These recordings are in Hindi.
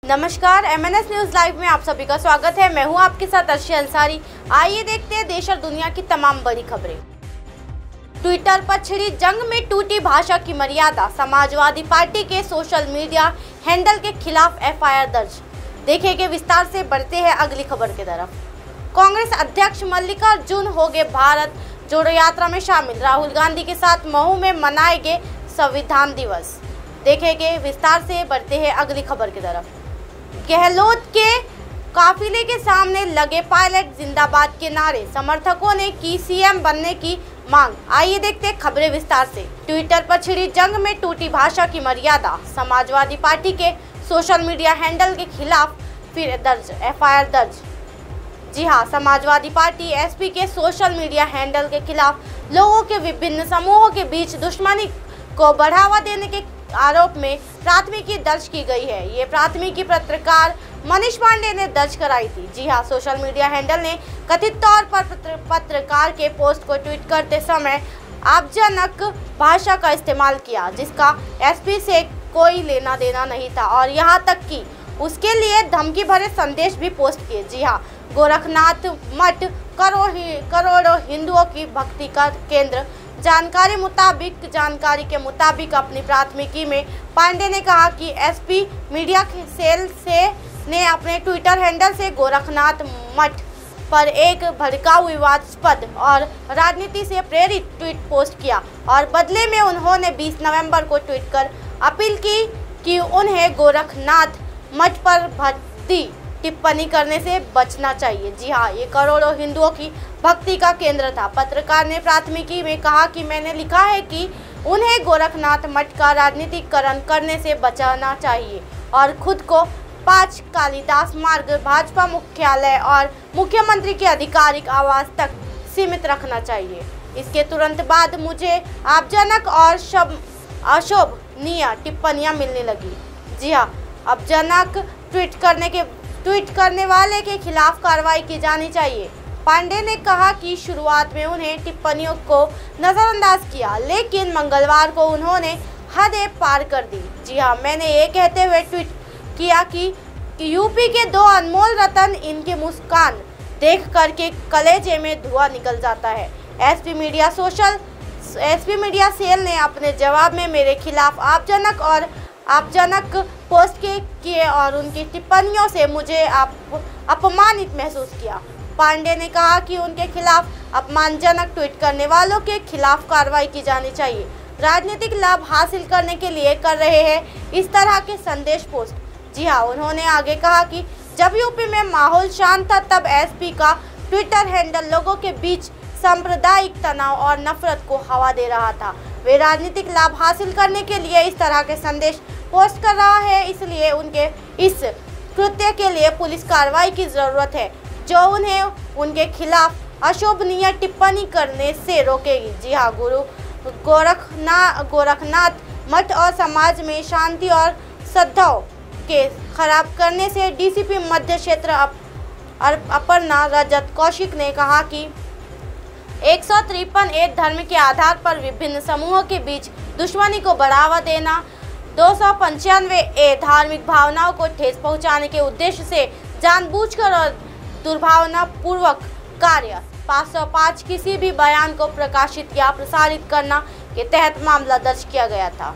नमस्कार, MNS न्यूज लाइव में आप सभी का स्वागत है। मैं हूं आपके साथ अर्शी अंसारी। आइए देखते हैं देश और दुनिया की तमाम बड़ी खबरें। ट्विटर पर छिड़ी जंग में टूटी भाषा की मर्यादा, समाजवादी पार्टी के सोशल मीडिया हैंडल के खिलाफ FIR दर्ज। देखेंगे विस्तार से, बढ़ते हैं अगली खबर की तरफ। कांग्रेस अध्यक्ष मल्लिकार्जुन खड़गे भारत जोड़ो यात्रा में शामिल, राहुल गांधी के साथ महू में मनाएंगे संविधान दिवस। देखेंगे विस्तार से, बढ़ते हैं अगली खबर की तरफ। गहलोत के काफिले के सामने लगे पायलट जिंदाबाद के नारे, समर्थकों ने की CM बनने की मांग। आइए देखते हैं खबरें विस्तार से। ट्विटर पर छिड़ी जंग में टूटी भाषा की मर्यादा, समाजवादी पार्टी के सोशल मीडिया हैंडल के खिलाफ फिर FIR दर्ज। जी हां, समाजवादी पार्टी SP के सोशल मीडिया हैंडल के खिलाफ लोगों के विभिन्न समूहों के बीच दुश्मनी को बढ़ावा देने के आरोप में प्राथमिकी दर्ज की गई है। ये प्राथमिकी पत्रकार मनीष पांडे ने दर्ज कराई थी। जी हां, सोशल मीडिया हैंडल ने कथित तौर पर पत्रकार के पोस्ट को ट्वीट करते समय आपजनक भाषा का इस्तेमाल किया, जिसका SP से कोई लेना देना नहीं था, और यहां तक कि उसके लिए धमकी भरे संदेश भी पोस्ट किए। जी हां, गोरखनाथ मठ करोड़ों हिंदुओं की भक्ति का केंद्र। जानकारी के मुताबिक अपनी प्राथमिकी में पांडे ने कहा कि SP मीडिया सेल ने अपने ट्विटर हैंडल से गोरखनाथ मठ पर एक भड़काऊ, विवादास्पद और राजनीति से प्रेरित ट्वीट पोस्ट किया, और बदले में उन्होंने 20 नवंबर को ट्वीट कर अपील की कि उन्हें गोरखनाथ मठ पर भद्दी टिप्पणी करने से बचना चाहिए। जी हाँ, ये करोड़ों हिंदुओं की भक्ति का केंद्र था। पत्रकार ने प्राथमिकी में कहा कि मैंने लिखा है कि उन्हें गोरखनाथ मठ का राजनीतिकरण करने से बचाना चाहिए और खुद को 5 कालिदास मार्ग, भाजपा मुख्यालय और मुख्यमंत्री के आधिकारिक आवास तक सीमित रखना चाहिए। इसके तुरंत बाद मुझे आपजनक और अशोभनीय टिप्पणियां मिलने लगी। जी हाँ, आपजनक ट्वीट करने वाले के खिलाफ कार्रवाई की जानी चाहिए। पांडे ने कहा कि शुरुआत में उन्हें टिप्पणियों को नजरअंदाज किया, लेकिन मंगलवार को उन्होंने हदें पार कर दी। जी हाँ, मैंने ये कहते हुए ट्वीट किया कि यूपी के 2 अनमोल रतन, इनके मुस्कान देख करके कलेजे में धुआं निकल जाता है। SP मीडिया सेल ने अपने जवाब में मेरे खिलाफ आपजनक पोस्ट किए और उनकी टिप्पणियों से मुझे अपमानित महसूस किया। पांडे ने कहा कि उनके खिलाफ अपमानजनक ट्वीट करने वालों के खिलाफ कार्रवाई की जानी चाहिए। राजनीतिक लाभ हासिल करने के लिए कर रहे हैं इस तरह के संदेश पोस्ट। जी हाँ, उन्होंने आगे कहा कि जब यूपी में माहौल शांत था, तब SP का ट्विटर हैंडल लोगों के बीच सांप्रदायिक तनाव और नफरत को हवा दे रहा था। वे राजनीतिक लाभ हासिल करने के लिए इस तरह के संदेश पोस्ट कर रहा है, इसलिए उनके इस कृत्य के लिए पुलिस कार्रवाई की जरूरत है, जो उन्हें उनके खिलाफ अशोभनीय टिप्पणी करने से रोकेगी। जी हाँ, गोरखनाथ मठ और समाज में शांति और सद्भाव के खराब करने से DCP मध्य क्षेत्र अपर्णा रजत कौशिक ने कहा कि 153 धर्म के आधार पर विभिन्न समूहों के बीच दुश्मनी को बढ़ावा देना, 295 धार्मिक भावनाओं को ठेस पहुंचाने के उद्देश्य से जानबूझकर और दुर्भावनापूर्वक कार्य, 505 किसी भी बयान को प्रकाशित या प्रसारित करना के तहत मामला दर्ज किया गया था।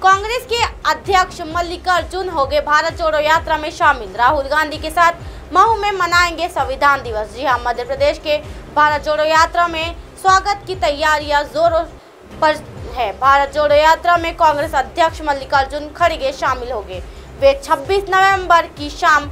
कांग्रेस के अध्यक्ष मल्लिकार्जुन खड़गे भारत जोड़ो यात्रा में शामिल, राहुल गांधी के साथ महू में मनाएंगे संविधान दिवस। जी हां, मध्य प्रदेश के भारत जोड़ो यात्रा में स्वागत की तैयारियां जोरों पर है। भारत जोड़ो यात्रा में कांग्रेस अध्यक्ष मल्लिकार्जुन खड़गे शामिल होंगे। वे 26 नवंबर की शाम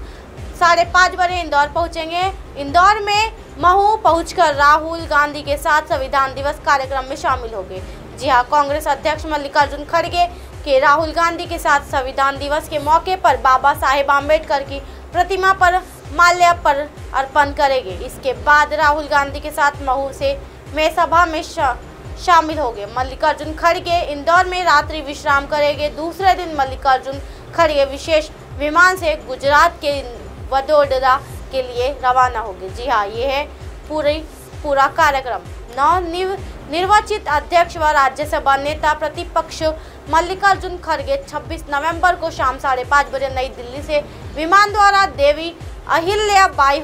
5:30 बजे इंदौर पहुंचेंगे। इंदौर में महू पहुंचकर राहुल गांधी के साथ संविधान दिवस कार्यक्रम में शामिल होंगे। जी हां, कांग्रेस अध्यक्ष मल्लिकार्जुन खड़गे के राहुल गांधी के साथ संविधान दिवस के मौके पर बाबा साहेब आम्बेडकर की प्रतिमा पर माल्यार्पण करेंगे। इसके बाद राहुल गांधी के साथ महू में सभा में शामिल होंगे। मल्लिकार्जुन खड़गे इंदौर में रात्रि विश्राम करेंगे। दूसरे दिन मल्लिकार्जुन खड़गे विशेष विमान से गुजरात के वडोदरा के लिए रवाना होंगे। जी हाँ, ये है पूरा कार्यक्रम। निर्वाचित अध्यक्ष व राज्यसभा नेता प्रतिपक्ष मल्लिकार्जुन खड़गे 26 नवंबर को शाम 5:30 बजे नई दिल्ली से विमान द्वारा देवी अहिल्याबाई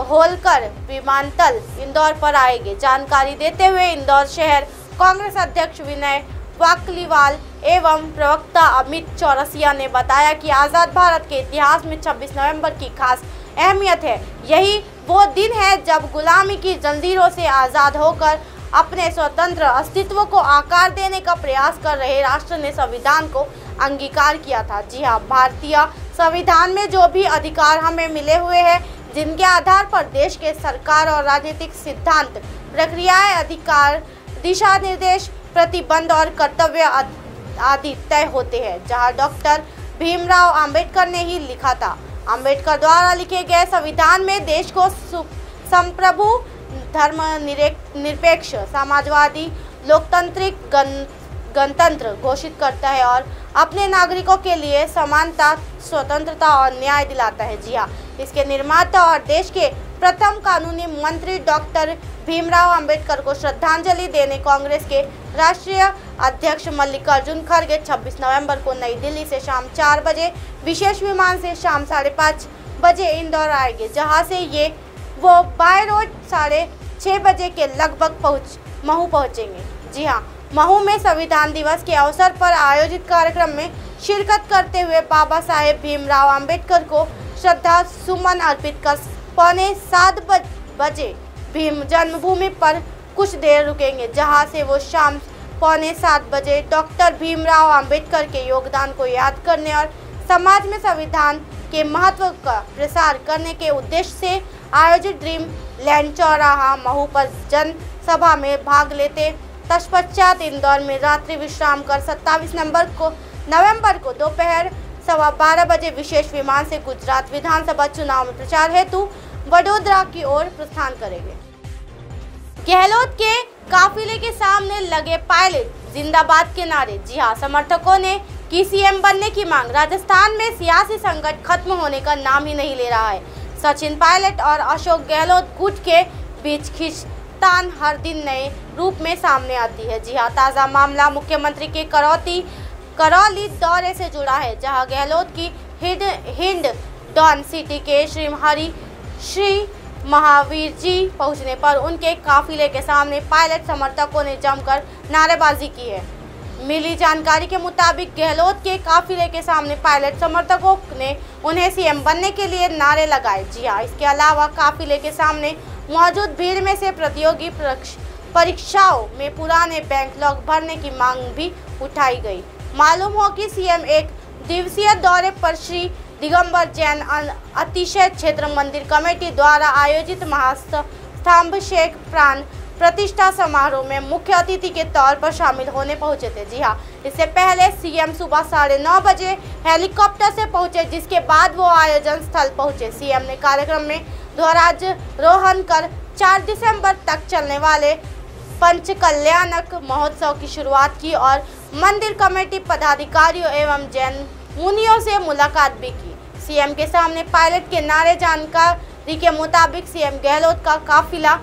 होलकर विमानतल इंदौर पर आएंगे। जानकारी देते हुए इंदौर शहर कांग्रेस अध्यक्ष विनय वाकलीवाल एवं प्रवक्ता अमित चौरसिया ने बताया कि आज़ाद भारत के इतिहास में 26 नवंबर की खास अहमियत है। यही वो दिन है जब गुलामी की जंजीरों से आज़ाद होकर अपने स्वतंत्र अस्तित्व को आकार देने का प्रयास कर रहे राष्ट्र ने संविधान को अंगीकार किया था। जी हाँ, भारतीय संविधान में जो भी अधिकार हमें मिले हुए हैं, जिनके आधार पर देश के सरकार और राजनीतिक सिद्धांत, प्रक्रियाएं, अधिकार, दिशा निर्देश, प्रतिबंध और कर्तव्य आदि तय होते हैं। जहां डॉक्टर भीमराव अंबेडकर ने ही लिखा था। अंबेडकर द्वारा लिखे गए संविधान में देश को संप्रभु, धर्मनिरपेक्ष, समाजवादी, लोकतांत्रिक गणतंत्र घोषित करता है और अपने नागरिकों के लिए समानता, स्वतंत्रता और न्याय दिलाता है। जी हाँ, इसके निर्माता और देश के प्रथम कानूनी मंत्री डॉक्टर भीमराव अंबेडकर को श्रद्धांजलि देने कांग्रेस के राष्ट्रीय अध्यक्ष मल्लिकार्जुन खड़गे 26 नवंबर को नई दिल्ली से शाम 4 बजे विशेष विमान से शाम 5:30 बजे इंदौर आएंगे, जहां से वो बाय रोड 6:30 बजे के लगभग महू पहुंचेंगे। जी हाँ, महू में संविधान दिवस के अवसर पर आयोजित कार्यक्रम में शिरकत करते हुए बाबा साहेब भीमराव अंबेडकर को श्रद्धा सुमन अर्पित कर 6:45 बजे भीम जन्मभूमि पर कुछ देर रुकेंगे, जहां से वो शाम 6:45 बजे डॉक्टर भीमराव अंबेडकर के योगदान को याद करने और समाज में संविधान के महत्व का प्रसार करने के उद्देश्य से आयोजित ड्रीम लैंड चौराहा महू पर जनसभा में भाग लेते। तत्पश्चात इंदौर में रात्रि विश्राम कर 27 नवंबर को दोपहर 12:15 बजे विशेष विमान से गुजरात विधानसभा चुनाव में प्रचार हेतु वडोदरा की ओर प्रस्थान करेंगे। गहलोत के काफिले के सामने लगे पायलट, जिंदाबाद के नारे। जी हाँ, समर्थकों ने की सीएम बनने की मांग। राजस्थान में सियासी संकट खत्म होने का नाम ही नहीं ले रहा है। सचिन पायलट और अशोक गहलोत गुट के बीच खींचतान हर दिन नए रूप में सामने आती है। जी हाँ, ताज़ा मामला मुख्यमंत्री के करौली दौरे से जुड़ा है, जहां गहलोत की हिंडौन सिटी के श्री महावीर जी पहुंचने पर उनके काफिले के सामने पायलट समर्थकों ने जमकर नारेबाजी की है। मिली जानकारी के मुताबिक गहलोत के काफिले के सामने पायलट समर्थकों ने उन्हें सीएम बनने के लिए नारे लगाए। जी हाँ, इसके अलावा काफिले के सामने मौजूद भीड़ में से प्रतियोगी परीक्षाओं में पुराने बैकलॉग भरने की मांग भी उठाई गई। मालूम हो कि सीएम एक दिवसीय दौरे पर श्री दिगंबर जैन अतिशय क्षेत्र मंदिर कमेटी द्वारा आयोजित महास्तंभ शेख प्राण प्रतिष्ठा समारोह में मुख्य अतिथि के तौर पर शामिल होने पहुंचे थे। जी हाँ, इससे पहले सीएम सुबह 9:30 बजे हेलीकॉप्टर से पहुंचे, जिसके बाद वो आयोजन स्थल पहुंचे। सीएम ने कार्यक्रम में ध्वजारोहण कर 4 दिसंबर तक चलने वाले पंचकल्याणक महोत्सव की शुरुआत की और मंदिर कमेटी पदाधिकारियों एवं जैन मुनियों से मुलाकात भी की। सीएम के सामने पायलट के नारे। जानकारी के मुताबिक सीएम गहलोत का काफिला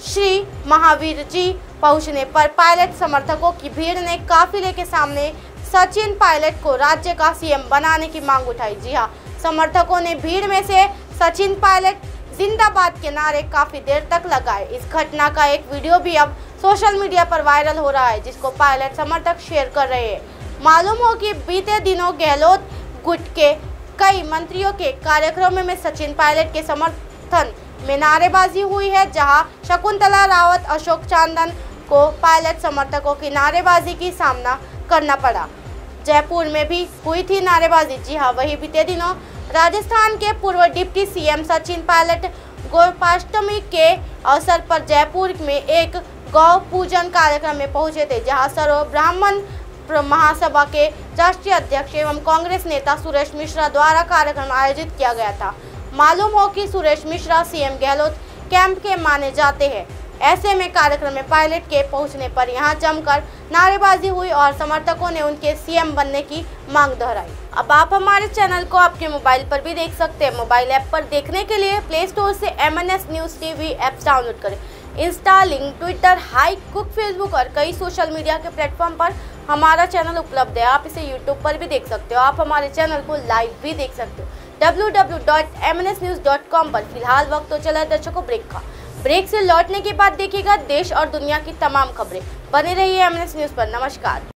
श्री महावीर जी पहुंचने पर पायलट समर्थकों की भीड़ ने काफिले के सामने सचिन पायलट को राज्य का सीएम बनाने की मांग उठाई। जी हाँ, समर्थकों ने भीड़ में से सचिन पायलट जिंदाबाद के नारे काफी देर तक लगाए। इस घटना का एक वीडियो भी अब सोशल मीडिया पर वायरल हो रहा है, जिसको पायलट समर्थक शेयर कर रहे हैं। मालूम हो कि बीते दिनों गहलोत गुट के कई मंत्रियों के कार्यक्रमों में सचिन पायलट के समर्थन में नारेबाजी हुई है, जहां शकुंतला रावत, अशोक चांदन को पायलट समर्थकों की नारेबाजी की सामना करना पड़ा। जयपुर में भी हुई थी नारेबाजी। जी हाँ, वही बीते दिनों राजस्थान के पूर्व डिप्टी सीएम सचिन पायलट गोपाष्टमी के अवसर पर जयपुर में एक गौ पूजन कार्यक्रम में पहुंचे थे, जहां सर्व ब्राह्मण महासभा के राष्ट्रीय अध्यक्ष एवं कांग्रेस नेता सुरेश मिश्रा द्वारा कार्यक्रम आयोजित किया गया था। मालूम हो कि सुरेश मिश्रा सीएम गहलोत कैंप के माने जाते हैं। ऐसे में कार्यक्रम में पायलट के पहुंचने पर यहां जमकर नारेबाजी हुई और समर्थकों ने उनके सीएम बनने की मांग दोहराई। अब आप हमारे चैनल को आपके मोबाइल पर भी देख सकते हैं। मोबाइल ऐप पर देखने के लिए प्ले स्टोर से MNS news TV app download करें। इंस्टा, लिंक, ट्विटर, हाइक, कुक, फेसबुक और कई सोशल मीडिया के प्लेटफॉर्म पर हमारा चैनल उपलब्ध है। आप इसे यूट्यूब पर भी देख सकते हो। आप हमारे चैनल को लाइव भी देख सकते हो www.mnsnews.com पर। फिलहाल वक्त तो चला है दर्शकों ब्रेक का। ब्रेक से लौटने के बाद देखिएगा देश और दुनिया की तमाम खबरें। बने रहिए MNS न्यूज़ पर। नमस्कार।